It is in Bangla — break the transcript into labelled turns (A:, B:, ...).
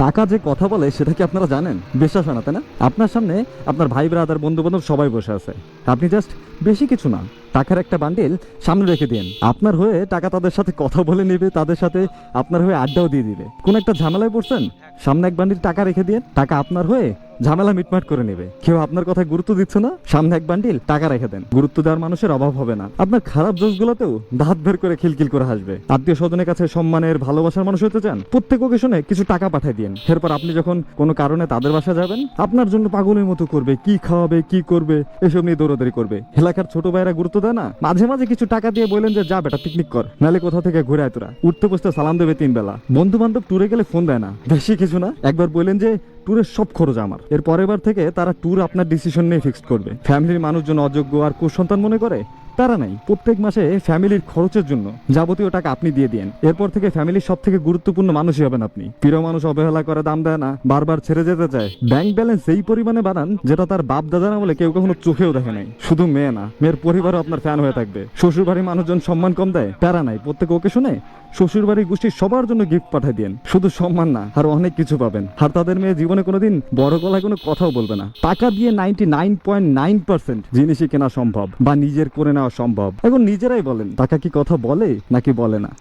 A: টাকা যে কথা বলে সেটা কি আপনারা জানেন? বিশ্বাস হয় না তাই না? আপনার সামনে আপনার ভাই ব্রাদার বন্ধু বান্ধব সবাই বসে আছে, আপনি জাস্ট বেশি কিছু না, টাকার একটা বান্ডিল সামনে রেখে দিন। আপনার হয়ে টাকা তাদের সাথে কথা বলে নেবে, তাদের সাথে আপনার হয়ে আড্ডাও দিয়ে দিবে। কোন একটা ঝামেলায় পড়ছেন, সামনে এক বান্ডিল টাকা রেখে দিয়ে টাকা আপনার হয়ে ঝামেলা মিটমাট করে নেবে। কেউ আপনার কথায় গুরুত্ব দিচ্ছে না, সামনে এক বান্ডিল টাকা রেখে দেন, গুরুত্ব দেওয়ার মানুষের অভাব হবে না। আপনার খারাপ জোকসগুলোতেও দাঁত বের করে খিলখিল করে হাসবে। আত্মীয় স্বজনের কাছে সম্মানের ভালোবাসার মানুষ হতে চান, প্রত্যেক ওকেশনে কিছু টাকা পাঠিয়ে দিন। এরপর আপনি যখন কোনো কারণে তাদের বাসা যাবেন, আপনার জন্য পাগলের মতো করবে, কি খাওয়াবে কি করবে এসব নিয়ে দৌড়াদৌড়ি করবে। এলাকার ছোট ভাইরা গুরুত্ব দেয় না, মাঝে মাঝে কিছু টাকা দিয়ে বলেন যে যা বেটা পিকনিক কর, নালে কোথা থেকে ঘুরে আয় তোরা। উঠতে বসতে সালাম দেবে 3 বেলা। বন্ধু বান্ধব ট্যুরে গেলে ফোন দেয় না, বেশি কিছু না, একবার বললেন যে ট্যুরের সব খরচ আমার। এর পরের বার থেকে তারা ট্যুর আপনার ডিসিশন নিয়ে ফিক্সড করবে। ফ্যামিলির মানুষজন অযোগ্য আর কুসন্তান মনে করে, তারা নাই। প্রত্যেক মাসে ফ্যামিলির খরচের জন্য যাবতীয় টাকা আপনি দিয়ে দিন। এরপর থেকে ফ্যামিলির সব থেকে গুরুত্বপূর্ণ মানুষই হবেন আপনি। প্রিয় মানুষ অবহেলা করে, দাম দেয় না, বারবার ছেড়ে যেতে চায়। ব্যাংক ব্যালেন্স এই পরিমাণে বানান যেটা তার বাপ দাদার আমলে কেউ কখনো চোখেও দেখে নাই। শুধু মেয়ে না, মেয়ের পরিবারও আপনার ফ্যান হয়ে থাকবে। শ্বশুর বাড়ির মানুষজন সম্মান কম দেয়, প্যারা নাই, প্রত্যেক ওকে শুনে শ্বশুর বাড়ির গোষ্ঠীর সবার জন্য গিফট পাঠিয়ে দিন। শুধু সম্মান না, আর অনেক কিছু পাবেন। আর তাদের মেয়ে জীবনে কোনোদিন বড় গলায় কোনো কথাও বলবে না। টাকা দিয়ে 99.9% জিনিসই কেনা সম্ভব বা নিজের করে নেওয়া সম্ভব। এখন নিজেরাই বলেন, টাকা কি কথা বলে নাকি বলে না?